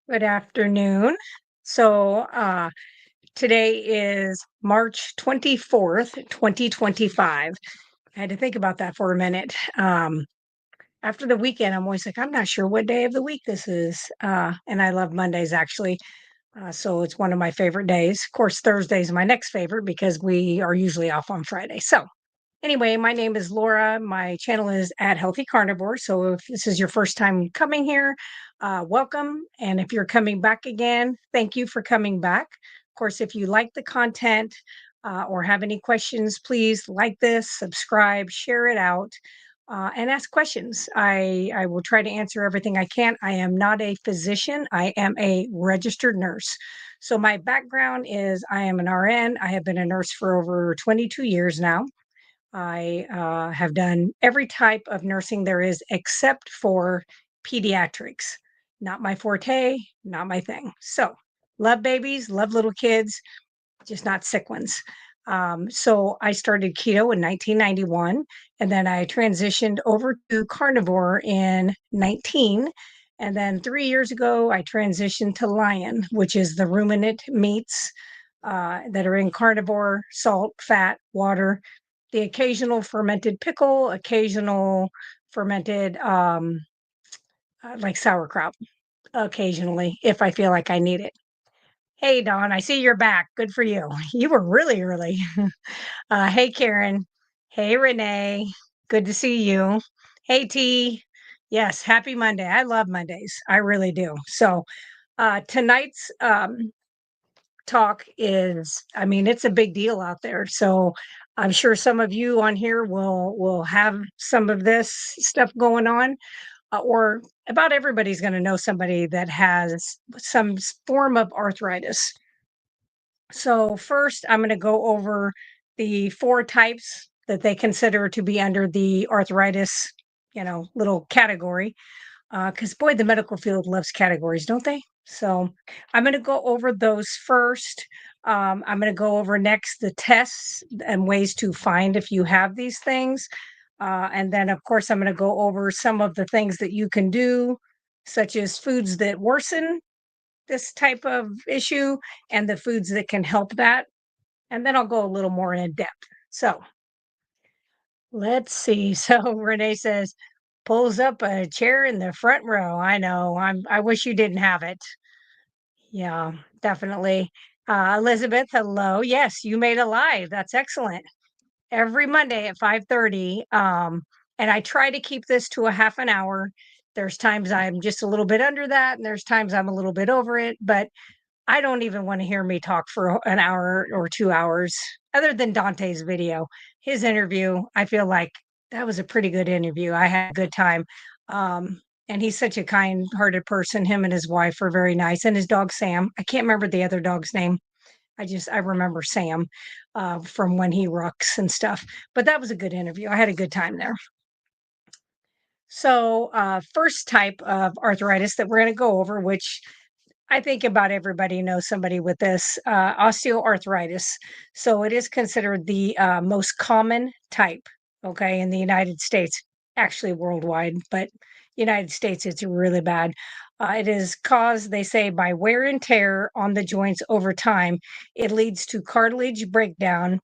Good afternoon. So, today is March 24th, 2025. I had to think about that for a minute. After the weekend, I'm always like, I'm not sure what day of the week this is. And I love Mondays actually. So it's one of my favorite days. Of course, Thursday is my next favorite because we are usually off on Friday. So, anyway, my name is Laura. My channel is at Healthy Carnivore. So if this is your first time coming here, welcome. And if you're coming back again, thank you for coming back. Of course, if you like the content or have any questions, please like this, subscribe, share it out. And ask questions. I will try to answer everything I can. I am not a physician. I am a registered nurse. So my background is I am an RN. I have been a nurse for over 22 years now. I have done every type of nursing there is except for pediatrics. Not my forte, not my thing. So, love babies, love little kids, just not sick ones. So, I started keto in 1991, and then I transitioned over to carnivore in 19. And then 3 years ago, I transitioned to lion, which is the ruminant meats that are in carnivore, salt, fat, water, the occasional fermented pickle, occasional fermented like sauerkraut, occasionally if I feel like I need it. Hey, Dawn, I see you're back. Good for you. You were really early. Hey, Karen. Hey, Renee. Good to see you. Hey, T. Yes, happy Monday. I love Mondays. I really do. So, tonight's talk is, I mean, it's a big deal out there. So I'm sure some of you on here will have some of this stuff going on, or about everybody's going to know somebody that has some form of arthritis. So first, I'm going to go over the four types that they consider to be under the arthritis, little category. Because boy, the medical field loves categories, don't they? So I'm going to go over those first. I'm going to go over next the tests and ways to find if you have these things. And then, of course, I'm going to go over some of the things that you can do, such as foods that worsen this type of issue and the foods that can help that. And then I'll go a little more in depth. So let's see. So Renee says, pulls up a chair in the front row. I know. I wish you didn't have it. Yeah, definitely. Elizabeth, hello. Yes, you made a live. That's excellent. Every Monday at 5:30. And I try to keep this to a half an hour. There's times I'm just a little bit under that, and there's times I'm a little bit over it, but I don't even want to hear me talk for an hour or 2 hours, other than Dante's video. His interview, I feel like that was a pretty good interview. I had a good time. And he's such a kind-hearted person. Him and his wife are very nice, and his dog Sam. I can't remember the other dog's name. I remember Sam from when he rocks and stuff. But that was a good interview. I had a good time there. So, first type of arthritis that we're going to go over, which I think about everybody knows somebody with this osteoarthritis. So it is considered the most common type, okay, in the United States, actually worldwide, but United States, it's really bad. It is caused, they say, by wear and tear on the joints over time. It leads to cartilage breakdown,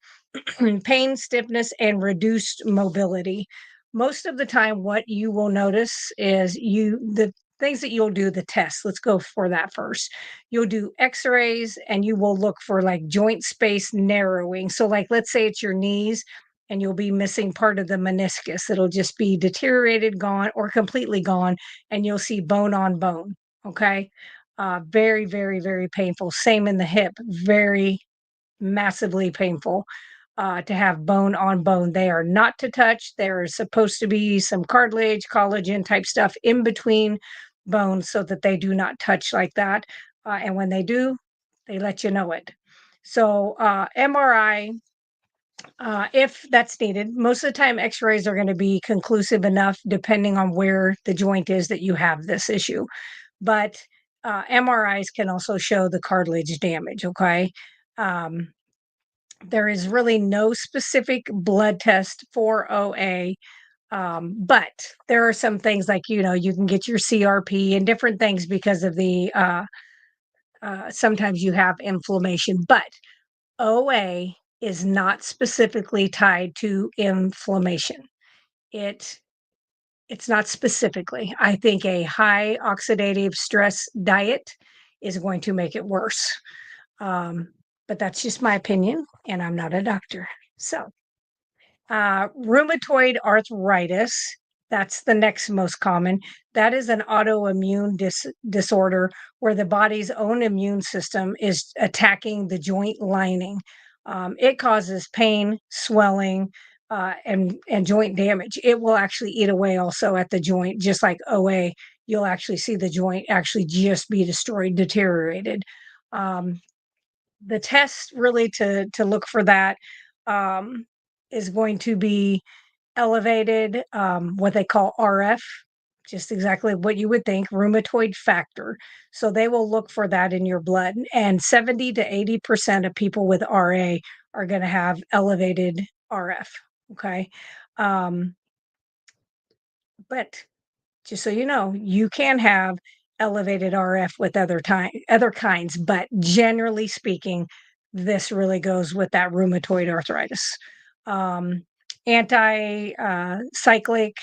pain, stiffness, and reduced mobility. Most of the time, what you will notice is the things that you'll do, the tests. Let's go for that first. You'll do x-rays and you will look for like joint space narrowing. So, like, let's say it's your knees and you'll be missing part of the meniscus. It'll just be deteriorated, gone, or completely gone, and you'll see bone on bone. Okay. Very, very, very painful. Same in the hip. Very massively painful to have bone on bone. They are not to touch. There is supposed to be some cartilage, collagen type stuff in between bones so that they do not touch like that. And when they do, they let you know it. So, MRI, if that's needed, most of the time x rays are going to be conclusive enough depending on where the joint is that you have this issue. But MRIs can also show the cartilage damage. Okay. Um, there is really no specific blood test for OA. But there are some things like, you can get your CRP and different things because of sometimes you have inflammation, but OA is not specifically tied to inflammation. It it's not specifically. I think a high oxidative stress diet is going to make it worse. Um, but that's just my opinion, and I'm not a doctor. So, rheumatoid arthritis, that's the next most common. That is an autoimmune disorder where the body's own immune system is attacking the joint lining. It causes pain, swelling, and joint damage. It will actually eat away also at the joint, just like OA. You'll actually see the joint actually just be destroyed, deteriorated. Um, the test really to look for that um, is going to be elevated, what they call RF, just exactly what you would think, rheumatoid factor. So they will look for that in your blood, and 70 to 80% of people with RA are going to have elevated RF. Okay, um, but just so you know, you can have elevated RF with other kinds, but generally speaking, this really goes with that rheumatoid arthritis. Um, Anti-cyclic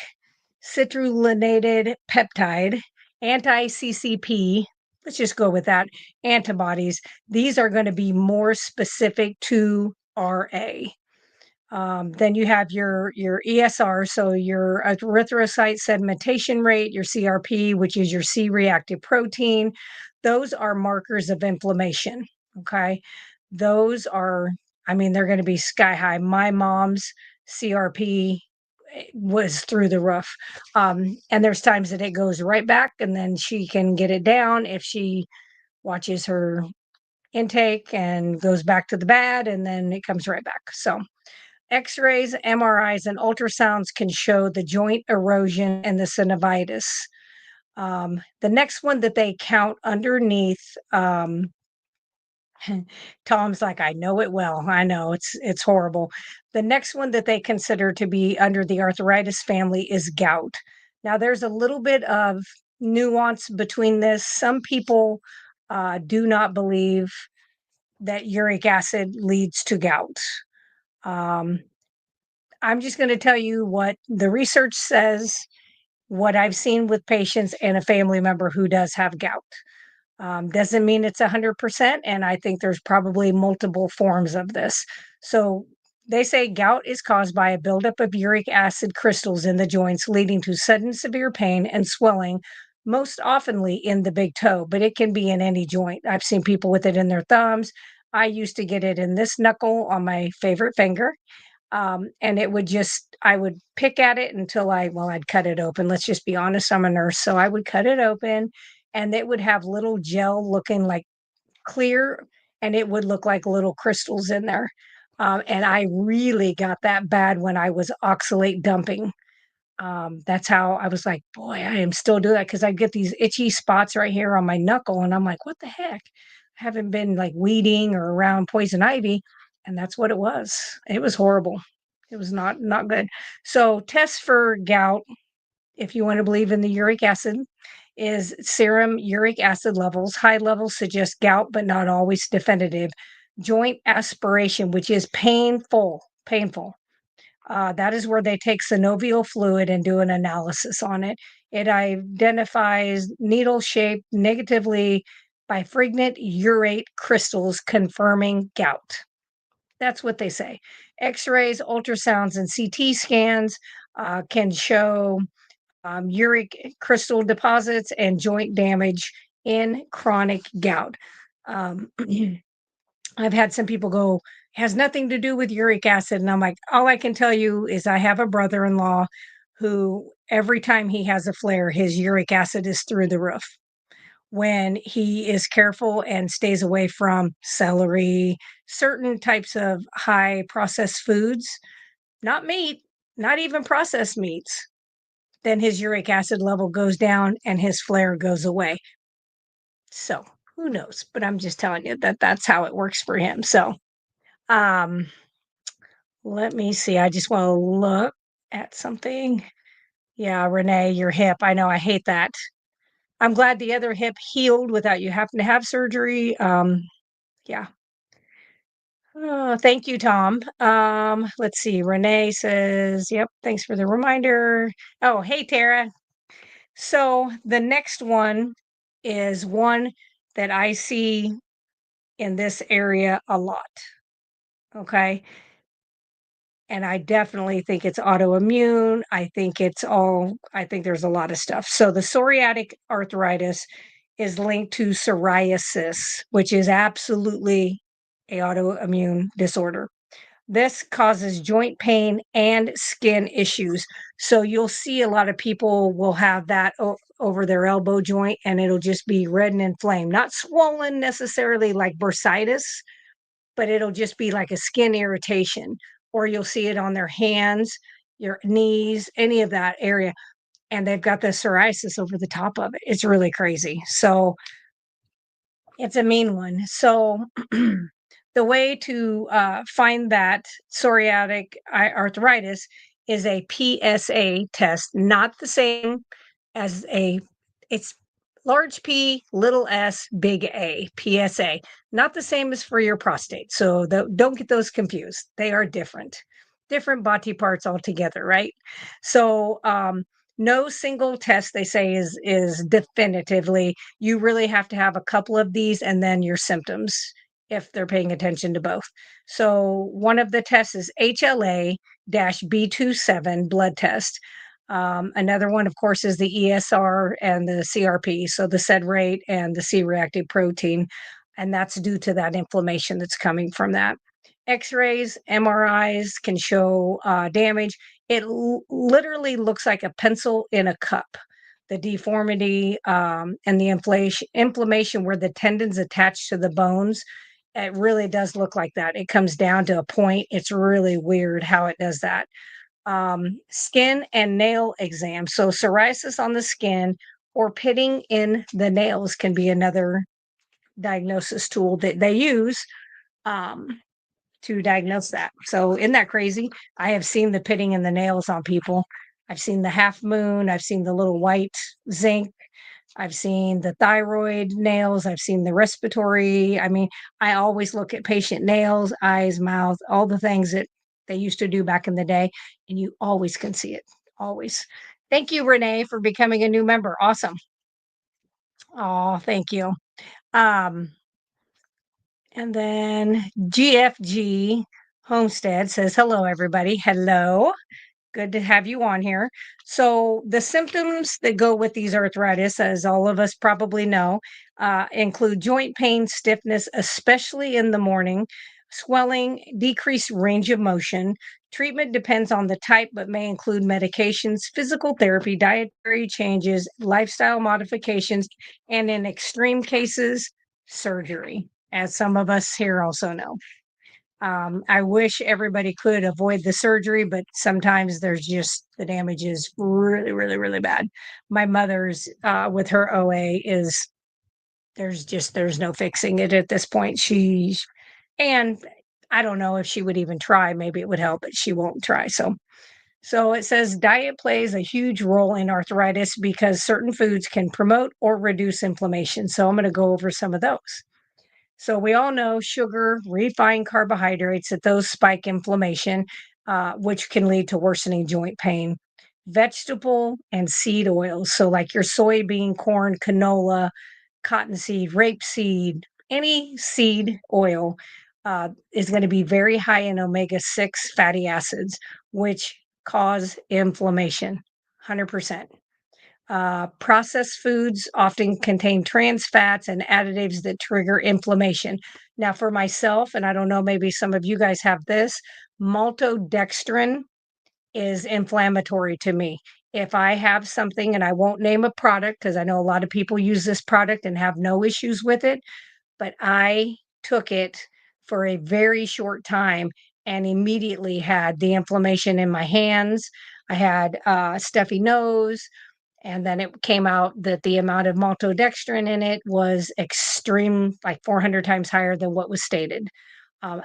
citrulinated peptide, anti-CCP, let's just go with that, antibodies. These are going to be more specific to RA. Then you have your ESR, so your erythrocyte sedimentation rate, your CRP, which is your C-reactive protein. Those are markers of inflammation. Okay, those are, I mean, they're going to be sky high. My mom's CRP was through the roof, and there's times that it goes right back, and then she can get it down if she watches her intake and goes back to the bad, and then it comes right back. So X-rays, MRIs, and ultrasounds can show the joint erosion and the synovitis. The next one that they count underneath, Tom's like, I know it well. I know it's horrible. The next one that they consider to be under the arthritis family is gout. Now, there's a little bit of nuance between this. Some people do not believe that uric acid leads to gout. Um, I'm just going to tell you what the research says, what I've seen with patients and a family member who does have gout. Doesn't mean it's 100%. And I think there's probably multiple forms of this. So they say gout is caused by a buildup of uric acid crystals in the joints, leading to sudden severe pain and swelling, most oftenly in the big toe, but it can be in any joint. I've seen people with it in their thumbs. I used to get it in this knuckle on my favorite finger. And it would just, I would pick at it until I'd cut it open. Let's just be honest, I'm a nurse. So I would cut it open and it would have little gel looking like clear, and it would look like little crystals in there. And I really got that bad when I was oxalate dumping. That's how I was like, boy, I am still doing that because I get these itchy spots right here on my knuckle. And I'm like, what the heck? I haven't been like weeding or around poison ivy. And that's what it was. It was horrible. It was not good. So tests for gout, if you want to believe in the uric acid, is serum uric acid levels. High levels suggest gout, but not always definitive. Joint aspiration, which is painful. That is where they take synovial fluid and do an analysis on it. It identifies needle-shaped, negatively bifrigate urate crystals confirming gout. That's what they say. X-rays, ultrasounds, and CT scans can show uric crystal deposits and joint damage in chronic gout. Um, I've had some people go, has nothing to do with uric acid. And I'm like, all I can tell you is I have a brother in law who every time he has a flare, his uric acid is through the roof. When he is careful and stays away from celery, certain types of high processed foods, not meat, not even processed meats, then his uric acid level goes down and his flare goes away. So who knows? But I'm just telling you that that's how it works for him. So, um, let me see. I just want to look at something. Yeah, Renee, your hip. I know, I hate that. I'm glad the other hip healed without you having to have surgery. Yeah. Thank you, Tom. Let's see. Renee says, "Yep, thanks for the reminder." Oh, hey, Tara. So the next one is one that I see in this area a lot. Okay. And I definitely think it's autoimmune. I think there's a lot of stuff. So the psoriatic arthritis is linked to psoriasis, which is absolutely a autoimmune disorder. This causes joint pain and skin issues. So you'll see a lot of people will have that over their elbow joint and it'll just be red and inflamed, not swollen necessarily like bursitis, but it'll just be like a skin irritation, or you'll see it on their hands, your knees, any of that area. And they've got the psoriasis over the top of it. It's really crazy. So it's a mean one. So the way to find that psoriatic arthritis is a PSA test, not the same as it's large P, little s, big A, PSA, not the same as for your prostate. So don't get those confused. They are different body parts altogether, right? So, no single test they say is definitively. You really have to have a couple of these and then your symptoms if they're paying attention to both. So one of the tests is HLA-B27 blood test. Another one, of course, is the ESR and the CRP, so the SED rate and the C-reactive protein, and that's due to that inflammation that's coming from that. X-rays, MRIs can show damage. It literally looks like a pencil in a cup. The deformity and the inflammation where the tendons attach to the bones, it really does look like that. It comes down to a point. It's really weird how it does that. Skin and nail exam. So psoriasis on the skin or pitting in the nails can be another diagnosis tool that they use um, to diagnose that. So isn't that crazy? I have seen the pitting in the nails on people. I've seen the half moon. I've seen the little white zinc. I've seen the thyroid nails. I've seen the respiratory. I mean, I always look at patient nails, eyes, mouth, all the things that they used to do back in the day, and you always can see it. Always. Thank you, Renee, for becoming a new member. Awesome. Oh, thank you. Um, and then GFG Homestead says, hello, everybody. Hello. Good to have you on here. So, the symptoms that go with these arthritis, as all of us probably know, include joint pain, stiffness, especially in the morning, swelling, decreased range of motion. Treatment depends on the type, but may include medications, physical therapy, dietary changes, lifestyle modifications, and in extreme cases, surgery, as some of us here also know. I wish everybody could avoid the surgery, but sometimes there's just the damage is really, really, really bad. My mother's with her OA is there's no fixing it at this point. And I don't know if she would even try. Maybe it would help, but she won't try. So it says diet plays a huge role in arthritis because certain foods can promote or reduce inflammation. So I'm going to go over some of those. So we all know sugar, refined carbohydrates, that those spike inflammation, which can lead to worsening joint pain. Vegetable and seed oils, so like your soybean, corn, canola, cottonseed, rapeseed, any seed oil is going to be very high in omega-6 fatty acids, which cause inflammation, 100%. Processed foods often contain trans fats and additives that trigger inflammation. Now, for myself, and I don't know, maybe some of you guys have this, maltodextrin is inflammatory to me. If I have something, and I won't name a product because I know a lot of people use this product and have no issues with it, but I took it for a very short time and immediately had the inflammation in my hands. I had stuffy nose. And then it came out that the amount of maltodextrin in it was extreme, like 400 times higher than what was stated.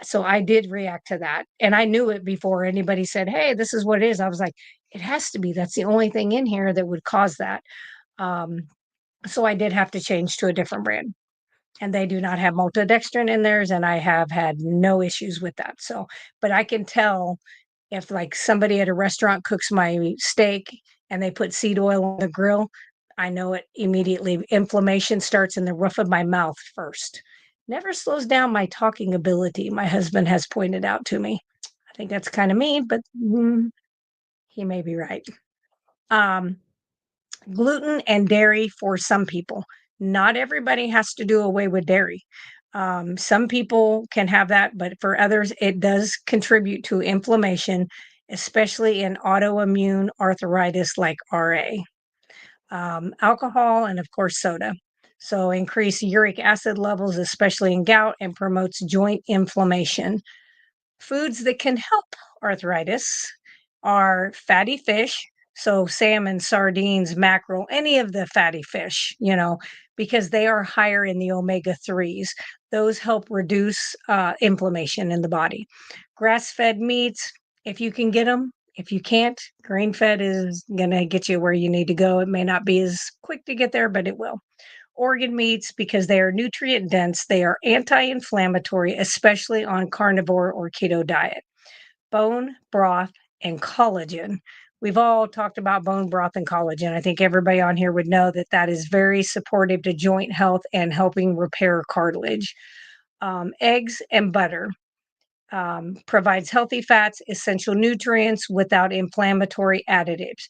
So I did react to that. And I knew it before anybody said, hey, this is what it is. I was like, It has to be. That's the only thing in here that would cause that. Um, so I did have to change to a different brand. And they do not have maltodextrin in theirs, and I have had no issues with that. So, but I can tell if like somebody at a restaurant cooks my steak and they put seed oil on the grill, I know it immediately. Inflammation starts in the roof of my mouth first. Never slows down my talking ability, my husband has pointed out to me. I think that's kind of mean, but he may be right. Um, Gluten and dairy for some people. Not everybody has to do away with dairy. Some people can have that, but for others, it does contribute to inflammation, especially in autoimmune arthritis like RA. Alcohol and, of course, soda. So, increase uric acid levels, especially in gout, and promotes joint inflammation. Foods that can help arthritis are fatty fish, so salmon, sardines, mackerel, any of the fatty fish, because they are higher in the omega 3s. Those help reduce inflammation in the body. Grass fed meats, if you can get them. If you can't, grain fed is going to get you where you need to go. It may not be as quick to get there, but it will. Organ meats, because they are nutrient dense, they are anti-inflammatory, especially on carnivore or keto diet. Bone broth and collagen. We've all talked about bone broth and collagen. I think everybody on here would know that that is very supportive to joint health and helping repair cartilage. Eggs and butter provides healthy fats, essential nutrients without inflammatory additives.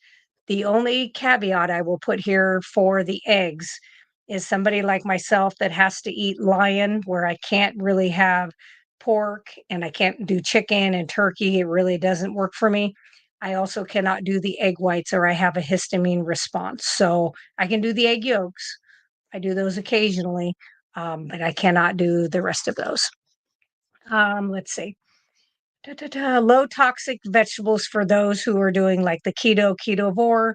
The only caveat I will put here for the eggs is somebody like myself that has to eat lion, where I can't really have pork and I can't do chicken and turkey. It really doesn't work for me. I also cannot do the egg whites or I have a histamine response. So I can do the egg yolks. I do those occasionally, but I cannot do the rest of those. Let's see. Low toxic vegetables for those who are doing like the ketovore,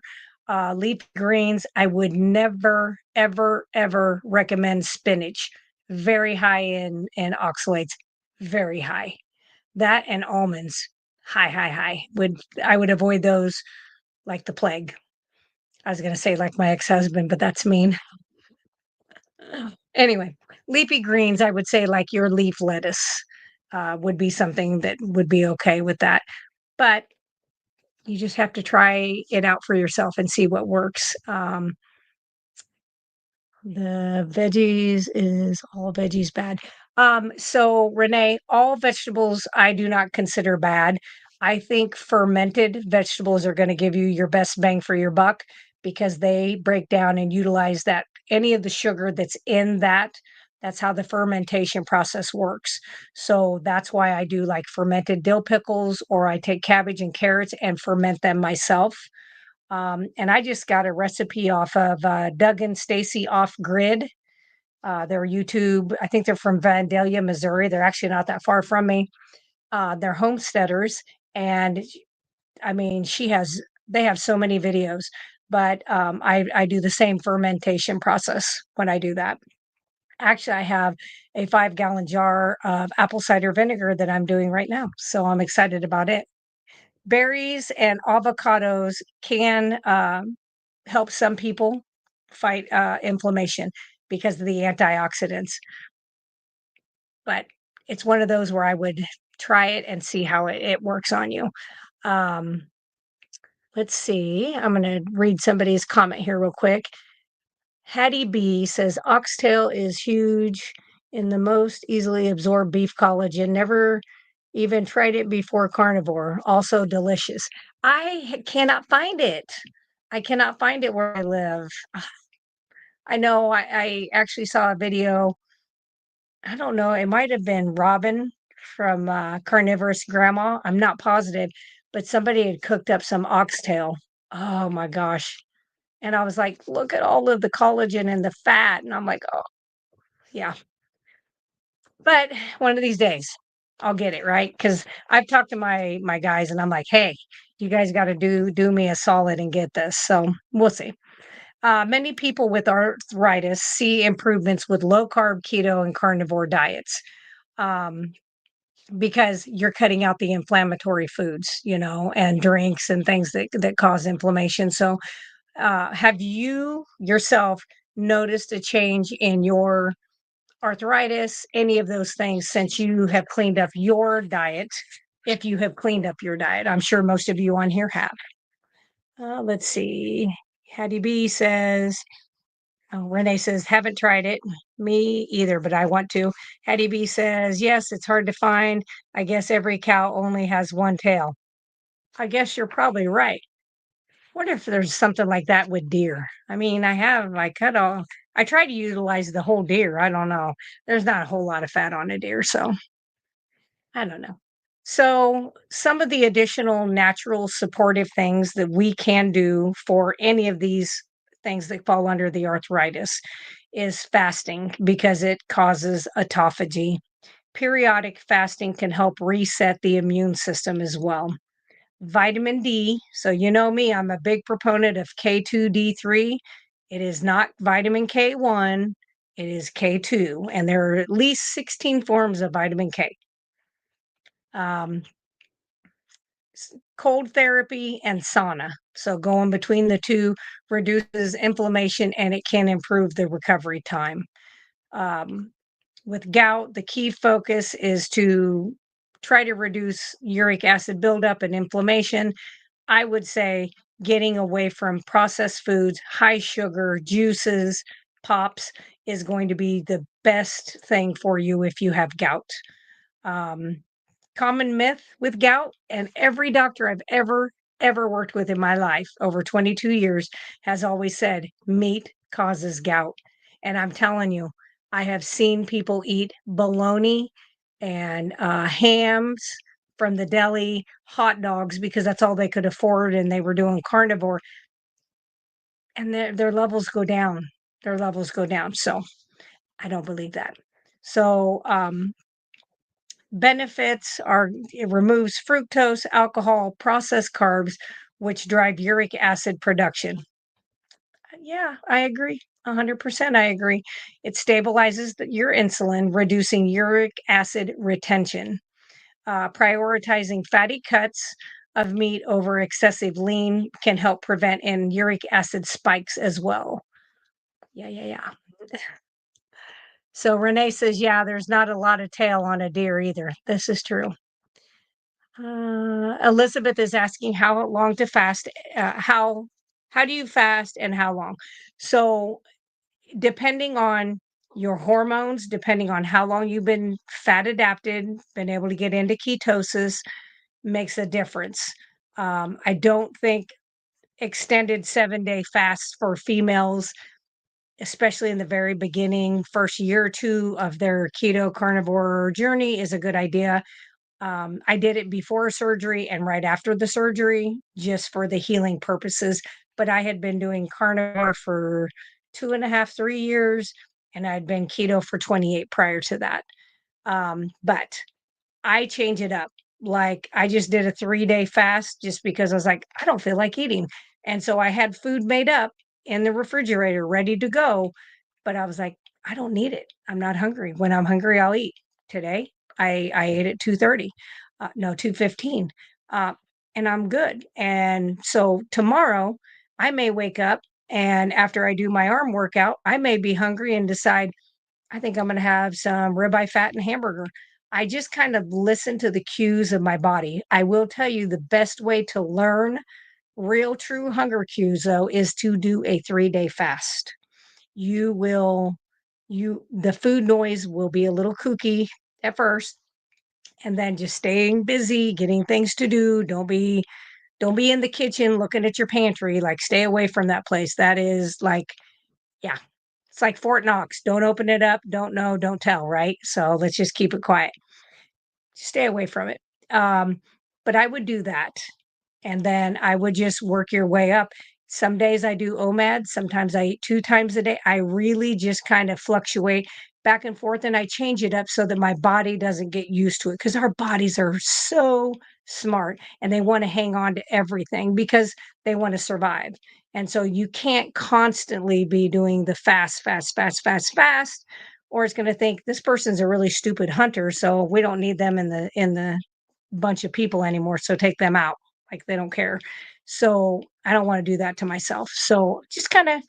leafy greens. I would never, ever, ever recommend spinach. Very high in oxalates, very high. That and almonds, high, high, high. I would avoid those like the plague. I was going to say like my ex-husband, but that's mean. Anyway, leafy greens, I would say like your leaf lettuce would be something that would be okay with that. But you just have to try it out for yourself and see what works. The veggies is all veggies bad. So Renee, all vegetables I do not consider bad. I think fermented vegetables are going to give you your best bang for your buck because they break down and utilize that any of the sugar that's in that. That's how the fermentation process works. So that's why I do like fermented dill pickles, or I take cabbage and carrots and ferment them myself. And I just got a recipe off of Doug and Stacy Off Grid. Their YouTube, I think they're from Vandalia, Missouri. They're actually not that far from me. They're homesteaders. And I mean, they have so many videos, but I do the same fermentation process when I do that. Actually, I have a 5-gallon jar of apple cider vinegar that I'm doing right now. So I'm excited about it. Berries and avocados can help some people fight inflammation because of the antioxidants. But it's one of those where I would try it and see how it works on you. Um, let's see. I'm going to read somebody's comment here real quick. Hattie B says oxtail is huge in the most easily absorbed beef collagen. Never even tried it before carnivore. Also delicious. Cannot find it. I cannot find it where I live. I know I actually saw a video. I don't know. It might have been Robin from Carnivorous Grandma. I'm not positive, but somebody had cooked up some oxtail. Oh my gosh. And I was like, look at all of the collagen and the fat. And I'm like, oh, yeah. But one of these days, I'll get it, right? Because I've talked to my guys and I'm like, hey, you guys got to do me a solid and get this. So we'll see. Many people with arthritis see improvements with low carb, keto, and carnivore diets. Um, because you're cutting out the inflammatory foods, and drinks and things that cause inflammation. So, have you yourself noticed a change in your arthritis, any of those things since you have cleaned up your diet? If you have cleaned up your diet, I'm sure most of you on here have. Let's see. Hattie B says, oh, Renee says, haven't tried it. Me either, but I want to. Hattie B says, yes, it's hard to find. I guess every cow only has one tail. I guess you're probably right. What if there's something like that with deer? I mean, I cut off, I try to utilize the whole deer. I don't know. There's not a whole lot of fat on a deer, so I don't know. So, some of the additional natural supportive things that we can do for any of these things that fall under the arthritis is fasting because it causes autophagy. Periodic fasting can help reset the immune system as well. Vitamin D, so you know me, I'm a big proponent of K2D3. It is not vitamin K1, it is K2, and there are at least 16 forms of vitamin K. Um, Cold therapy and sauna. So going between the two reduces inflammation and it can improve the recovery time. Um, with gout, the key focus is to try to reduce uric acid buildup and inflammation. I would say getting away from processed foods, high sugar, juices, pops is going to be the best thing for you if you have gout. Um, Common myth with gout, and every doctor I've ever worked with in my life over 22 years has always said meat causes gout. And I'm telling you, I have seen people eat bologna and hams from the deli, hot dogs because that's all they could afford and they were doing carnivore, and their levels go down. Their levels go down. So I don't believe that. So benefits are it removes fructose, alcohol, processed carbs, which drive uric acid production. Yeah, I agree. 100% I agree. It stabilizes your insulin, reducing uric acid retention. Prioritizing fatty cuts of meat over excessive lean can help prevent and uric acid spikes as well. Yeah, yeah, yeah. So Renee says, yeah, there's not a lot of tail on a deer either. This is true. Elizabeth is asking how long to fast. How do you fast and how long? So depending on your hormones, depending on how long you've been fat adapted, been able to get into ketosis, makes a difference. I don't think extended 7-day fasts for females, especially in the very beginning, first year or two of their keto carnivore journey, is a good idea. I did it before surgery and right after the surgery, just for the healing purposes. But I had been doing carnivore for 2.5, 3 years, and I'd been keto for 28 prior to that. But I change it up. Like I just did a 3-day fast just because I was like, I don't feel like eating. And so I had food made up in the refrigerator ready to go. But I was like, I don't need it. I'm not hungry. When I'm hungry, I'll eat. Today, I ate at 2:30, no, 2:15, uh, and I'm good. And so tomorrow, I may wake up and after I do my arm workout, I may be hungry and decide I think I'm gonna have some ribeye fat and hamburger. I just kind of listen to the cues of my body. I will tell you the best way to learn real true hunger cues though is to do a 3-day fast. You will the food noise will be a little kooky at first, and then just staying busy, getting things to do. Don't be in the kitchen looking at your pantry, like stay away from that place. That is like, yeah, it's like Fort Knox. Don't open it up, don't know, don't tell, right? So let's just keep it quiet. Stay away from it. Um, but I would do that. And then I would just work your way up. Some days I do OMAD, sometimes I eat 2 times a day. I really just kind of fluctuate back and forth, and I change it up so that my body doesn't get used to it because our bodies are so smart and they want to hang on to everything because they want to survive. And so you can't constantly be doing the fast, fast, fast, fast, fast or it's going to think this person's a really stupid hunter, so we don't need them in the bunch of people anymore, so take them out. Like they don't care. So I don't want to do that to myself. So just kind of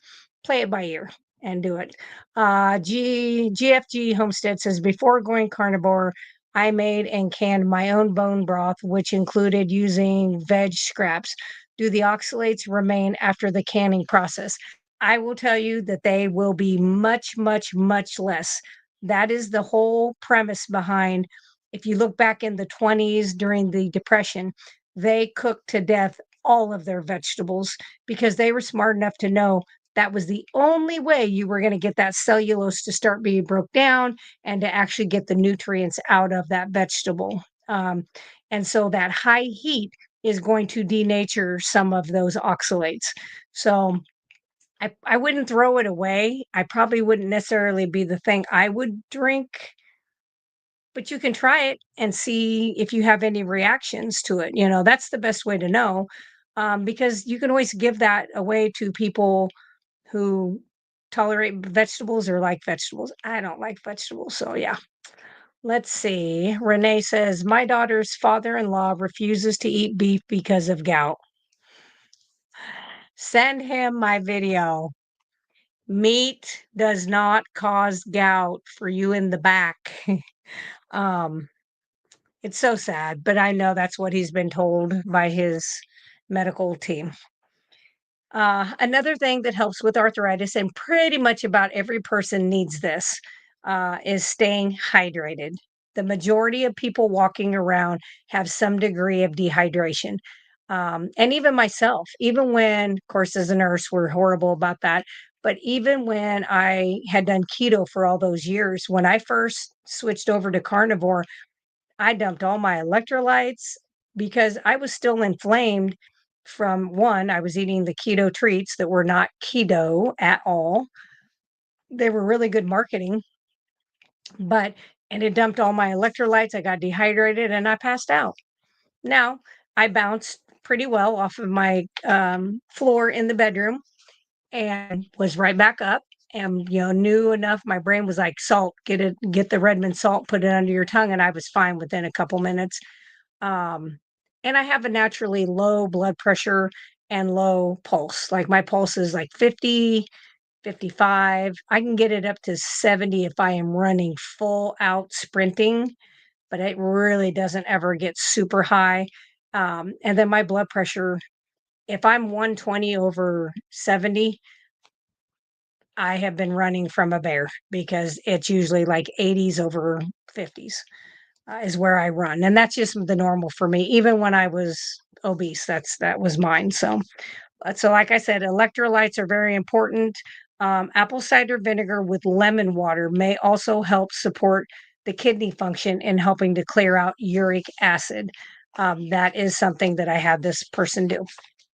play it by ear and do it. GFG Homestead says before going carnivore, I made and canned my own bone broth, which included using veg scraps. Do the oxalates remain after the canning process? I will tell you that they will be much, much, much less. That is the whole premise behind. If you look back in the 20s during the Depression, they cooked to death all of their vegetables because they were smart enough to know that was the only way you were going to get that cellulose to start being broke down and to actually get the nutrients out of that vegetable. And so that high heat is going to denature some of those oxalates. So I wouldn't throw it away. I probably wouldn't necessarily be the thing I would drink, but you can try it and see if you have any reactions to it. You know, that's the best way to know, because you can always give that away to people who tolerate vegetables or like vegetables. I don't like vegetables. So, yeah. Let's see. Renee says, my daughter's father in law refuses to eat beef because of gout. Send him my video. Meat does not cause gout for you in the back. um, it's so sad, but I know that's what he's been told by his medical team. Another thing that helps with arthritis, and pretty much about every person needs this, is staying hydrated. The majority of people walking around have some degree of dehydration. And even myself, even when, of course, as a nurse, we're horrible about that. But even when I had done keto for all those years, when I first switched over to carnivore, I dumped all my electrolytes because I was still inflamed from one, I was eating the keto treats that were not keto at all. They were really good marketing, but and it dumped all my electrolytes. I got dehydrated and I passed out. Now I bounced pretty well off of my floor in the bedroom and was right back up and knew enough. My brain was like, salt, get the Redmond salt, put it under your tongue, and I was fine within a couple minutes. Um, and I have a naturally low blood pressure and low pulse. Like my pulse is like 50, 55. I can get it up to 70 if I am running full out sprinting, but it really doesn't ever get super high. And then my blood pressure, if I'm 120 over 70, I have been running from a bear because it's usually like 80s over 50s. Is where I run, and that's just the normal for me. Even when I was obese, that was mine. So like I said, electrolytes are very important. Apple cider vinegar with lemon water may also help support the kidney function in helping to clear out uric acid. That is something that I had this person do,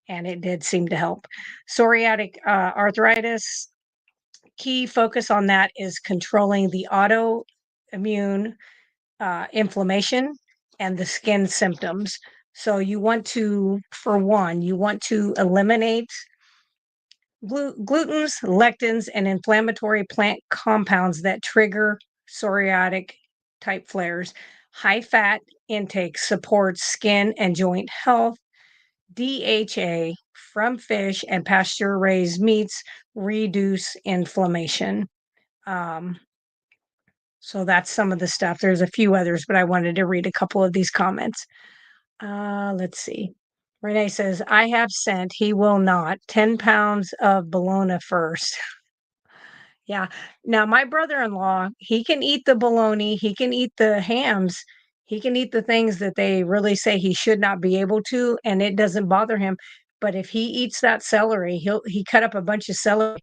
and it did seem to help. Psoriatic arthritis, key focus on that is controlling the autoimmune inflammation and the skin symptoms. So you want to, for one, you want to eliminate glutens, lectins, and inflammatory plant compounds that trigger psoriatic type flares. High fat intake supports skin and joint health. DHA from fish and pasture raised meats reduce inflammation. Um, so that's some of the stuff. There's a few others, but I wanted to read a couple of these comments. Let's see. Renee says, I have sent, he will not, 10 pounds of bologna first. Yeah. Now, my brother in law, he can eat the bologna, he can eat the hams, he can eat the things that they really say he should not be able to, and it doesn't bother him. But if he eats that celery, he cut up a bunch of celery,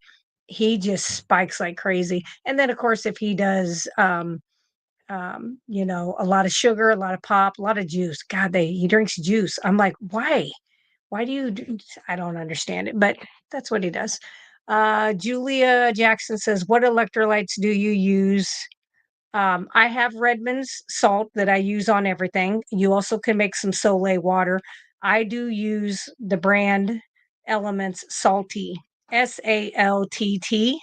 he just spikes like crazy. And then, of course, if he does, a lot of sugar, a lot of pop, a lot of juice. God, he drinks juice. I'm like, why? Why do you do? I don't understand it, but that's what he does. Julia Jackson says, what electrolytes do you use? I have Redmond's salt that I use on everything. You also can make some Soleil water. I do use the brand Elements Salty, SALTT.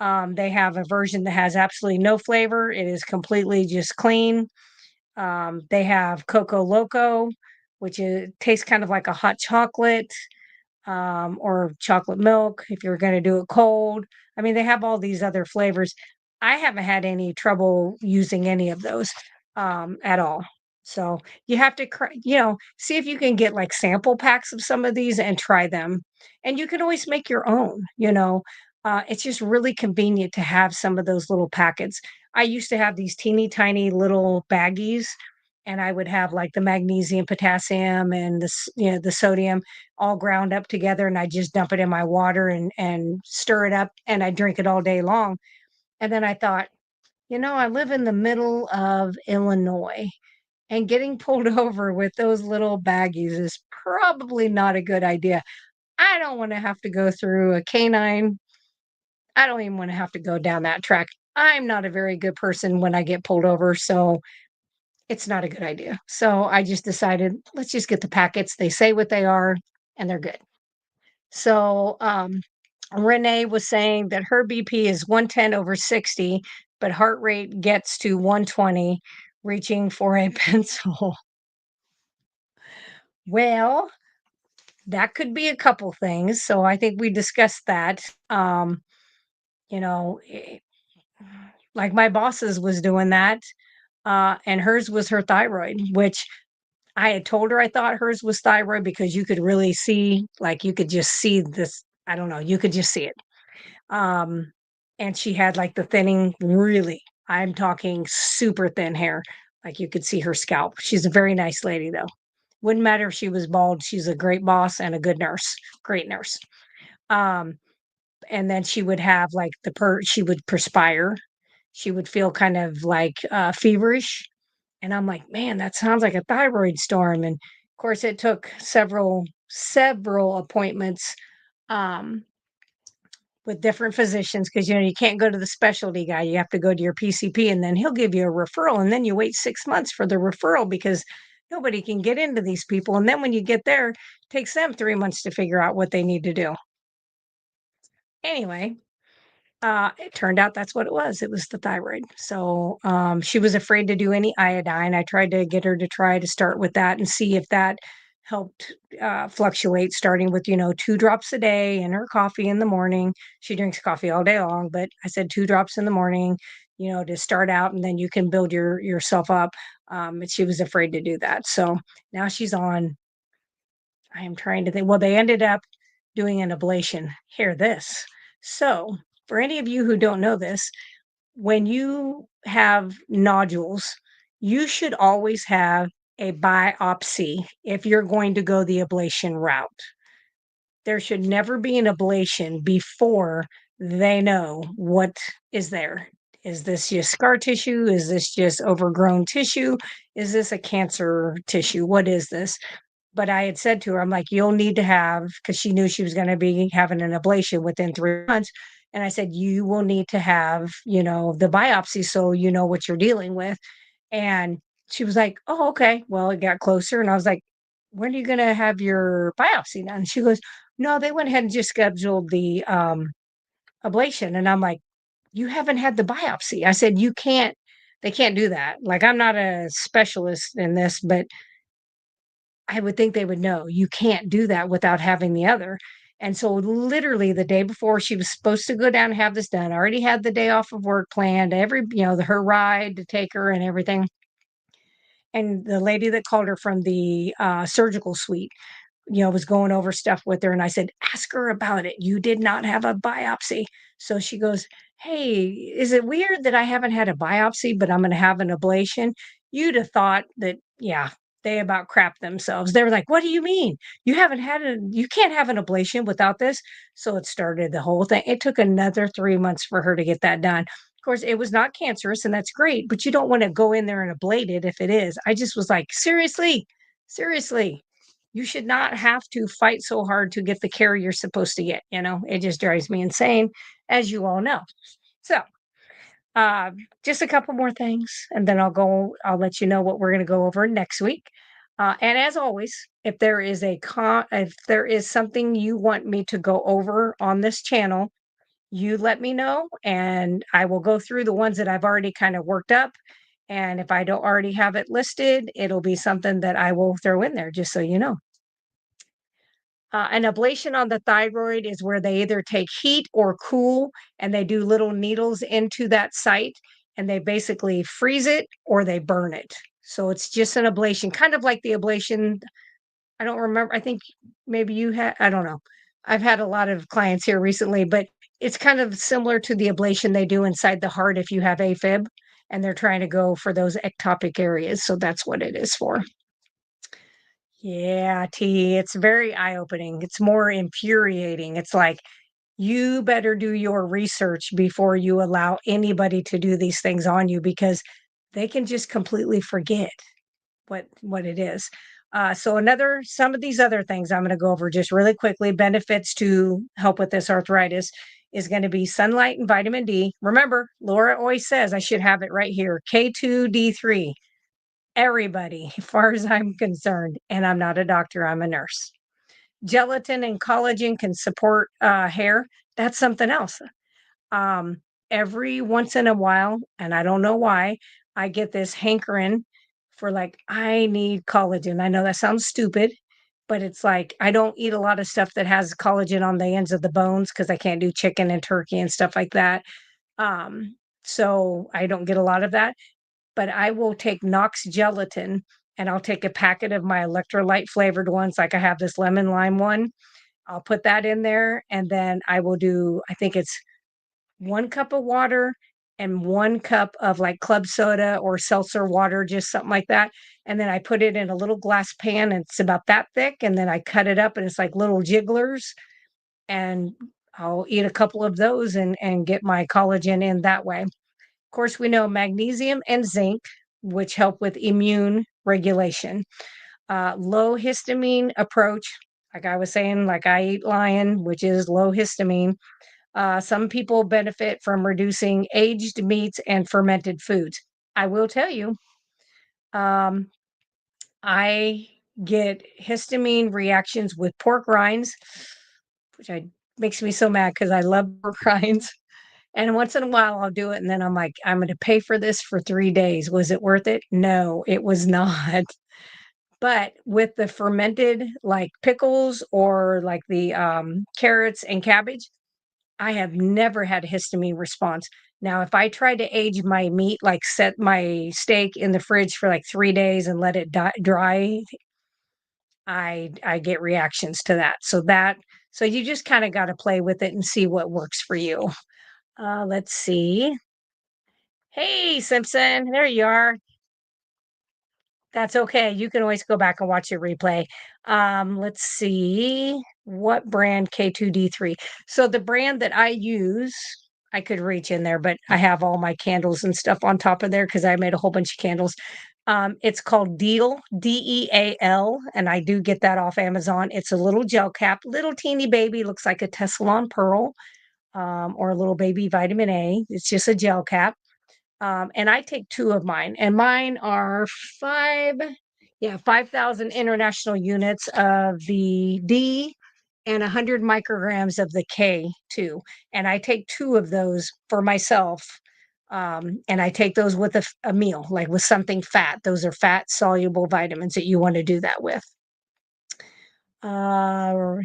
They have a version that has absolutely no flavor. It is completely just clean. They have Coco Loco, which tastes kind of like a hot chocolate, or chocolate milk if you're going to do it cold. I mean, they have all these other flavors. I haven't had any trouble using any of those at all. So you have to, see if you can get like sample packs of some of these and try them. And you can always make your own. It's just really convenient to have some of those little packets. I used to have these teeny tiny little baggies, and I would have like the magnesium, potassium, and the sodium all ground up together, and I just dump it in my water and stir it up, and I drink it all day long. And then I thought, I live in the middle of Illinois, and getting pulled over with those little baggies is probably not a good idea. I don't want to have to go through a canine. I don't even want to have to go down that track. I'm not a very good person when I get pulled over, so it's not a good idea. So I just decided, let's just get the packets. They say what they are, and they're good. So, Renee was saying that her BP is 110 over 60, but heart rate gets to 120, reaching for a pencil. Well, that could be a couple things. So I think we discussed that. You know, eh, like my boss's was doing that, and hers was her thyroid, which I had told her I thought hers was thyroid because you could really see, like, you could just see this. I don't know, you could just see it. Um, and she had like the thinning, really, I'm talking super thin hair. Like you could see her scalp. She's a very nice lady though. Wouldn't matter if she was bald. She's a great boss and a good nurse, great nurse. Um, and then she would have like she would perspire. She would feel kind of like feverish. And I'm like, man, that sounds like a thyroid storm. And of course, it took several appointments. Um, with different physicians because you can't go to the specialty guy. You have to go to your PCP, and then he'll give you a referral, and then you wait 6 months for the referral because nobody can get into these people. And then when you get there, it takes them 3 months to figure out what they need to do. Anyway, it turned out that's what it was. It was the thyroid. So she was afraid to do any iodine. I tried to get her to try to start with that and see if that helped fluctuate, starting with 2 drops a day in her coffee in the morning. She drinks coffee all day long, but I said 2 drops in the morning, to start out, and then you can build yourself up. And she was afraid to do that. So now she's on. I am trying to think. Well, they ended up doing an ablation. Hear this. So, for any of you who don't know this, when you have nodules, you should always have a biopsy if you're going to go the ablation route. There should never be an ablation before they know what is there. Is this just scar tissue? Is this just overgrown tissue? Is this a cancer tissue? What is this? But I had said to her, I'm like, "You'll need to have," because she knew she was gonna be having an ablation within 3 months, and I said, "You will need to have, the biopsy so you know what you're dealing with." And she was like, "Oh, okay." Well, it got closer, and I was like, "When are you gonna have your biopsy done?" She goes, "No, they went ahead and just scheduled the, ablation." And I'm like, "You haven't had the biopsy." I said, "You can't they can't do that." Like, I'm not a specialist in this, but I would think they would know, you can't do that without having the other. And so literally the day before she was supposed to go down and have this done, I already had the day off of work planned, her ride to take her and everything. And the lady that called her from the surgical suite, was going over stuff with her. And I said, ask her about it. You did not have a biopsy. So she goes, hey, is it weird that I haven't had a biopsy, but I'm going to have an ablation? You'd have thought that, yeah, they about crap themselves. They were like, what do you mean? You can't have an ablation without this. So it started the whole thing. It took another 3 months for her to get that done. Of course, it was not cancerous, and that's great, but you don't want to go in there and ablate it if it is. I just was like, seriously, you should not have to fight so hard to get the care you're supposed to get. It just drives me insane, as you all know. So, uh, just a couple more things, and then I'll let you know what we're going to go over next week. And as always, if there is something you want me to go over on this channel, you let me know, and I will go through the ones that I've already kind of worked up. And if I don't already have it listed, it'll be something that I will throw in there, just so you know. An ablation on the thyroid is where they either take heat or cool and they do little needles into that site and they basically freeze it or they burn it. So it's just an ablation, kind of like the ablation. I don't remember. I think maybe you had, I don't know. I've had a lot of clients here recently, but it's kind of similar to the ablation they do inside the heart if you have AFib and they're trying to go for those ectopic areas. So that's what it is for. Yeah, T, it's very eye-opening. It's more infuriating. It's like, you better do your research before you allow anybody to do these things on you because they can just completely forget what it is. So another some of these other things I'm going to go over just really quickly. Benefits to help with this arthritis is going to be sunlight and vitamin D. Remember, Laura always says I should have it right here. K2D3. Everybody, as far as I'm concerned, and I'm not a doctor, I'm a nurse. Gelatin and collagen can support hair. That's something else. Um, every once in a while, and I don't know why, I get this hankering for like, I need collagen. I know that sounds stupid, but it's like I don't eat a lot of stuff that has collagen on the ends of the bones because I can't do chicken and turkey and stuff like that. Um, so I don't get a lot of that, but I will take Knox gelatin and I'll take a packet of my electrolyte flavored ones. Like I have this lemon lime one. I'll put that in there and then I will do, I think it's 1 cup of water and 1 cup of like club soda or seltzer water, just something like that. And then I put it in a little glass pan and it's about that thick. And then I cut it up and it's like little jigglers. And I'll eat a couple of those and get my collagen in that way. Of course, we know magnesium and zinc, which help with immune regulation. Low histamine approach, like I was saying, like I eat lion, which is low histamine. Some people benefit from reducing aged meats and fermented foods. I will tell you, um, I get histamine reactions with pork rinds, which makes me so mad because I love pork rinds. And once in a while, I'll do it, and then I'm like, I'm going to pay for this for 3 days. Was it worth it? No, it was not. But with the fermented, like pickles or like the carrots and cabbage, I have never had a histamine response. Now, if I try to age my meat, like set my steak in the fridge for like 3 days and let it dry, I get reactions to that. So you just kind of got to play with it and see what works for you. Let's see. Hey, Simpson, there you are. That's okay. You can always go back and watch your replay. Let's see what brand K2D3. So the brand that I use, I could reach in there, but I have all my candles and stuff on top of there because I made a whole bunch of candles. It's called Deal, Deal, and I do get that off Amazon. It's a little gel cap, little teeny baby, looks like a Teflon pearl, or a little baby vitamin A. It's just a gel cap. And I take two of mine, and mine are 5,000 international units of the D and 100 micrograms of the K too. And I take two of those for myself. And I take those with a meal, like with something fat. Those are fat soluble vitamins that you want to do that with. Uh,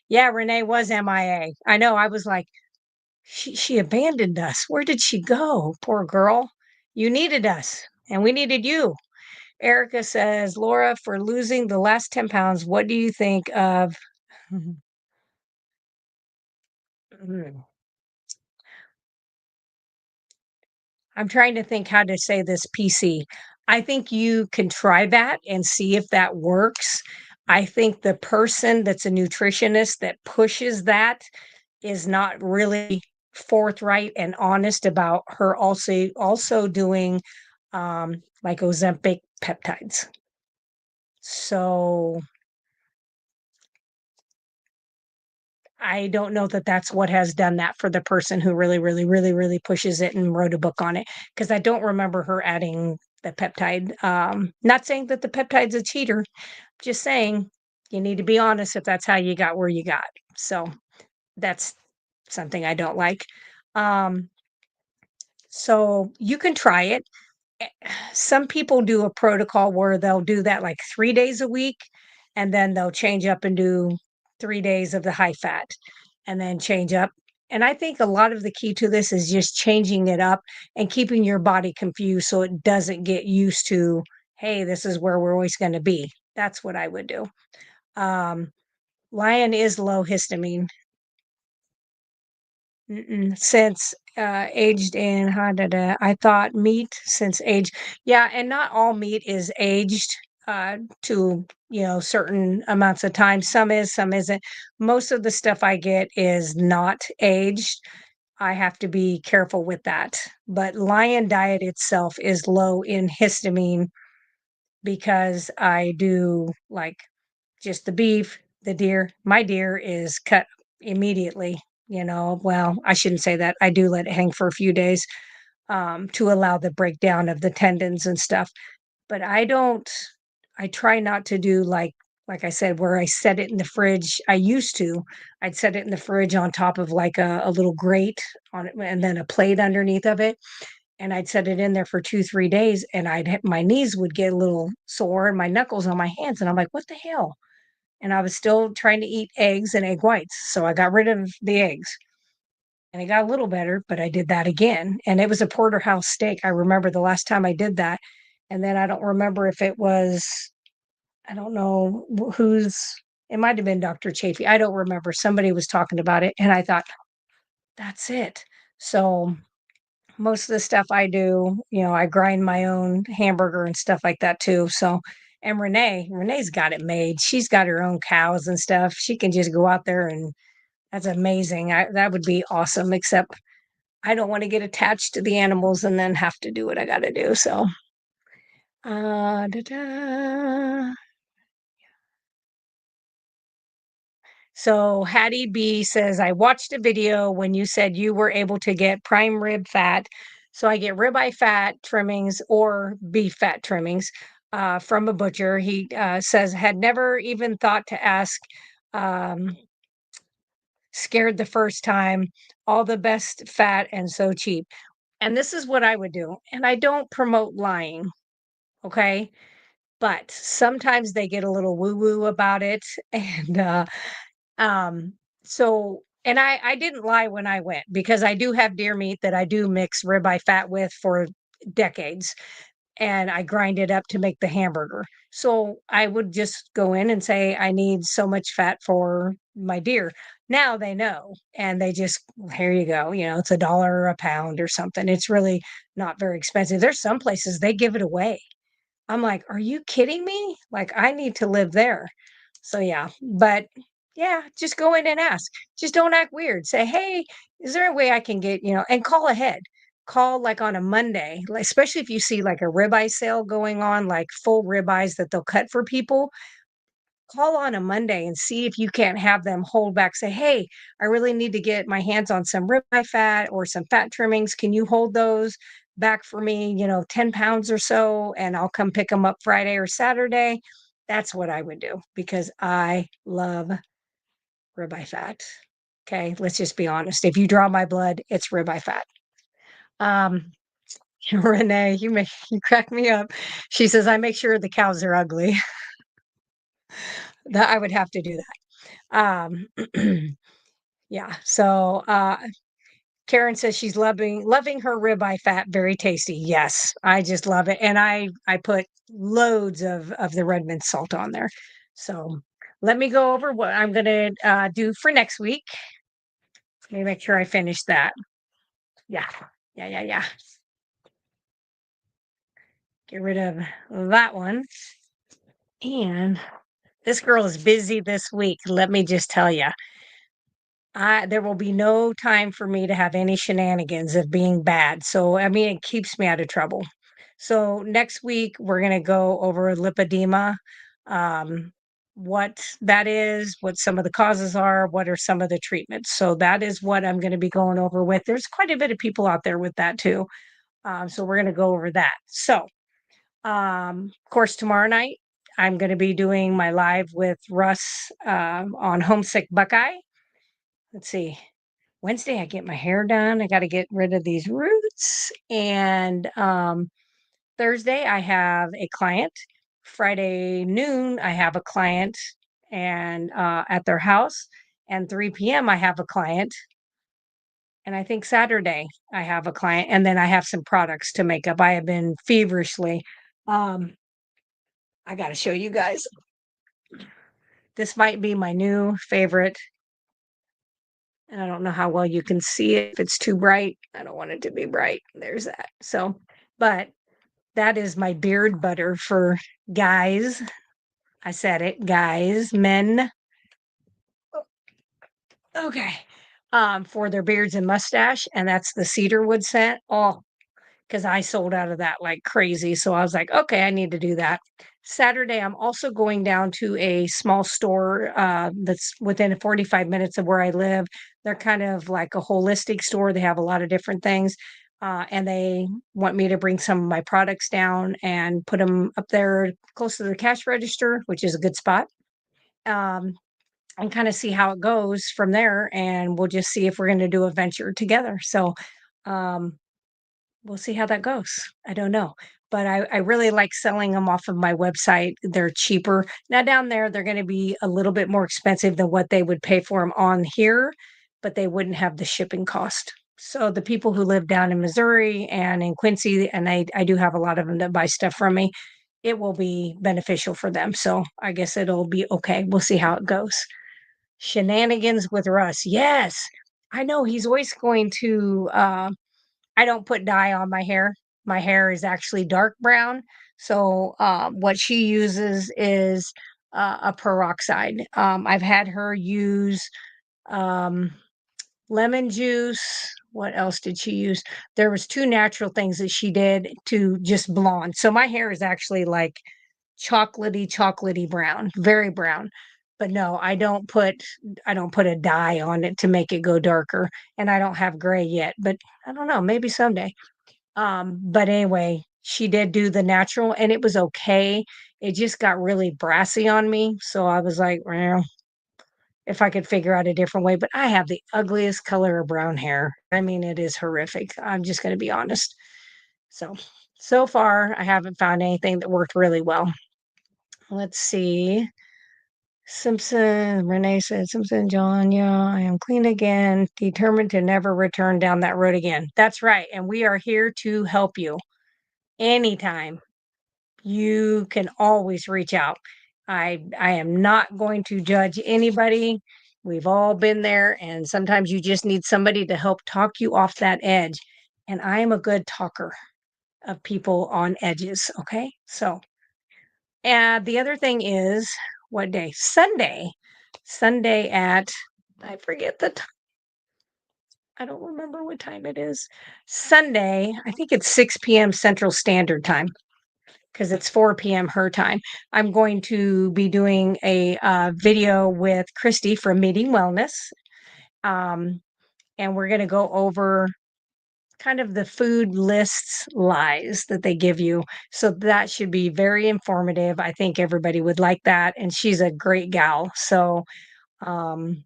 yeah, Renee was MIA. I know. I was like, she abandoned us. Where did she go? Poor girl. You needed us, and we needed you. Erica says, Laura, for losing the last 10 pounds, what do you think of? I'm trying to think how to say this PC. I think you can try that and see if that works. I think the person that's a nutritionist that pushes that is not really forthright and honest about her also doing like Ozempic peptides. So I don't know that that's what has done that for the person who really, really, really, really pushes it and wrote a book on it. Because I don't remember her adding the peptide. Not saying that the peptide's a cheater, just saying you need to be honest if that's how you got where you got. So that's something I don't like. Um, so you can try it. Eh, Some people do a protocol where they'll do that like 3 days a week, and then they'll change up and do 3 days of the high fat and then change up. And I think a lot of the key to this is just changing it up and keeping your body confused so it doesn't get used to, hey, this is where we're always going to be. That's what I would do. Um, Lion is low histamine. Since, aged in I thought meat since age yeah, and not all meat is aged, to, certain amounts of time. Some is, some isn't. Most of the stuff I get is not aged. I have to be careful with that. But Lion Diet itself is low in histamine because I do, like, just the beef, the deer. My deer is cut immediately, well, I shouldn't say that. I do let it hang for a few days, to allow the breakdown of the tendons and stuff. But I try not to do like I said, where I set it in the fridge. I used to. I'd set it in the fridge on top of like a little grate on it and then a plate underneath of it. And I'd set it in there for 2, 3 days and my knees would get a little sore and my knuckles on my hands. And I'm like, what the hell? And I was still trying to eat eggs and egg whites. So I got rid of the eggs and it got a little better, but I did that again. And it was a porterhouse steak. I remember the last time I did that. And then I don't remember if it was, I don't know it might have been Dr. Chafee. I don't remember. Somebody was talking about it. And I thought, that's it. So most of the stuff I do, I grind my own hamburger and stuff like that too. So, and Renee's got it made. She's got her own cows and stuff. She can just go out there and that's amazing. That would be awesome, except I don't want to get attached to the animals and then have to do what I got to do. So, da-da. So Hattie B says, I watched a video when you said you were able to get prime rib fat. So I get ribeye fat trimmings or beef fat trimmings from a butcher. He says, had never even thought to ask, um, scared the first time, all the best fat and so cheap. And this is what I would do. And I don't promote lying. Okay. But sometimes they get a little woo woo about it. And Um, and I didn't lie when I went because I do have deer meat that I do mix ribeye fat with for decades, and I grind it up to make the hamburger. So I would just go in and say, I need so much fat for my deer. Now they know, and they just, here you go. It's $1 a pound or something. It's really not very expensive. There's some places they give it away. I'm like, "Are you kidding me? Like, I need to live there." So, yeah, but yeah, just go in and ask. Just don't act weird. Say, "Hey, is there a way I can get," and call ahead. Call like on a Monday, like, especially if you see like a ribeye sale going on, like full ribeyes that they'll cut for people. Call on a Monday and see if you can't have them hold back. Say, "Hey, I really need to get my hands on some ribeye fat or some fat trimmings. Can you hold those back for me, 10 pounds or so, and I'll come pick them up Friday or Saturday." That's what I would do because I love ribeye fat. Okay, let's just be honest. If you draw my blood, it's ribeye fat. Um, Renee, you crack me up. She says, I make sure the cows are ugly. That I would have to do that. Yeah. So Karen says she's loving her ribeye fat, very tasty. Yes, I just love it, and I put loads of the red mint salt on there. So let me go over what I'm going to do for next week. Let me make sure I finish that. Yeah, yeah. Get rid of that one. And this girl is busy this week. Let me just tell you. There will be no time for me to have any shenanigans of being bad. So, I mean, it keeps me out of trouble. So, next week, we're going to go over lipedema, um, what that is, what some of the causes are, what are some of the treatments. So, that is what I'm going to be going over with. There's quite a bit of people out there with that too. So, we're going to go over that. So, of course, tomorrow night, I'm going to be doing my live with Russ on Homesick Buckeye. Let's see. Wednesday, I get my hair done. I got to get rid of these roots. And Thursday, I have a client. Friday noon, I have a client and at their house. And 3 p.m., I have a client. And I think Saturday, I have a client. And then I have some products to make up. I have been feverishly. Um, I got to show you guys. This might be my new favorite. And I don't know how well you can see it. If it's too bright, I don't want it to be bright. There's that. So, but that is my beard butter for guys. I said it, guys, men. Okay. For their beards and mustache. And that's the cedarwood scent. Oh, because I sold out of that like crazy. So I was like, okay, I need to do that. Saturday, I'm also going down to a small store that's within 45 minutes of where I live. They're kind of like a holistic store. They have a lot of different things. And they want me to bring some of my products down and put them up there close to the cash register, which is a good spot. Um, and kind of see how it goes from there. And we'll just see if we're going to do a venture together. So, um, we'll see how that goes. I don't know. But I really like selling them off of my website. They're cheaper. Now down there, they're going to be a little bit more expensive than what they would pay for them on here, but they wouldn't have the shipping cost. So the people who live down in Missouri and in Quincy, and I do have a lot of them that buy stuff from me, it will be beneficial for them. So I guess it'll be okay. We'll see how it goes. Shenanigans with Russ. Yes. I know he's always going to I don't put dye on my hair. My hair is actually dark brown. So what she uses is a peroxide. I've had her use um, lemon juice. What else did she use? There was two natural things that she did to just blonde. So my hair is actually like chocolatey brown, very brown. But no, I don't put a dye on it to make it go darker. And I don't have gray yet, but I don't know, maybe someday. But anyway, she did do the natural and it was okay. It just got really brassy on me. So I was like, well, if I could figure out a different way, but I have the ugliest color of brown hair. I mean, it is horrific. I'm just going to be honest. So, so far, I haven't found anything that worked really well. Let's see. Simpson, Renee said, Simpson, John, yeah, I am clean again, determined to never return down that road again. That's right. And we are here to help you anytime. You can always reach out. I am not going to judge anybody. We've all been there, and sometimes you just need somebody to help talk you off that edge. And I am a good talker of people on edges. Okay. So, and the other thing is what day? Sunday. Sunday at, I forget the time. I don't remember what time it is. Sunday, I think it's 6 p.m. Central Standard Time because it's 4 p.m. her time. I'm going to be doing a video with Christy from Meeting Wellness. Um, and we're going to go over kind of the food lists lies that they give you. So that should be very informative. I think everybody would like that. And she's a great gal. So um,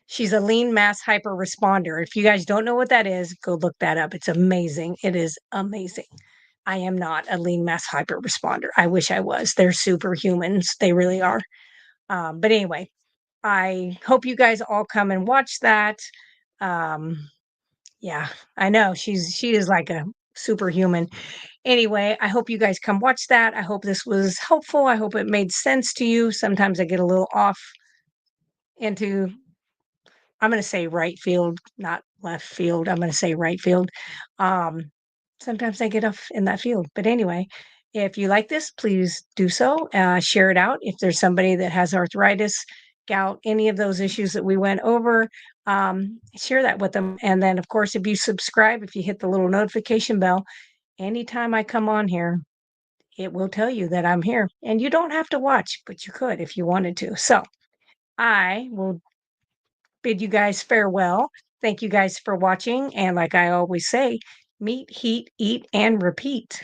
she's a lean mass hyper responder. If you guys don't know what that is, go look that up. It's amazing. It is amazing. I am not a lean mass hyper responder. I wish I was. They're superhumans. They really are. But anyway, I hope you guys all come and watch that. Um, yeah, I know she is like a superhuman. Anyway, I hope you guys come watch that. I hope this was helpful. I hope it made sense to you. Sometimes I get a little off into I'm going to say right field, not left field. I'm going to say right field. Um, sometimes I get off in that field. But anyway, if you like this, please do so. Share it out. If there's somebody that has arthritis, gout, any of those issues that we went over, share that with them. And then, of course, if you subscribe, if you hit the little notification bell, anytime I come on here, it will tell you that I'm here. And you don't have to watch, but you could if you wanted to. So I will bid you guys farewell. Thank you guys for watching. And like I always say, meet, heat, eat, and repeat.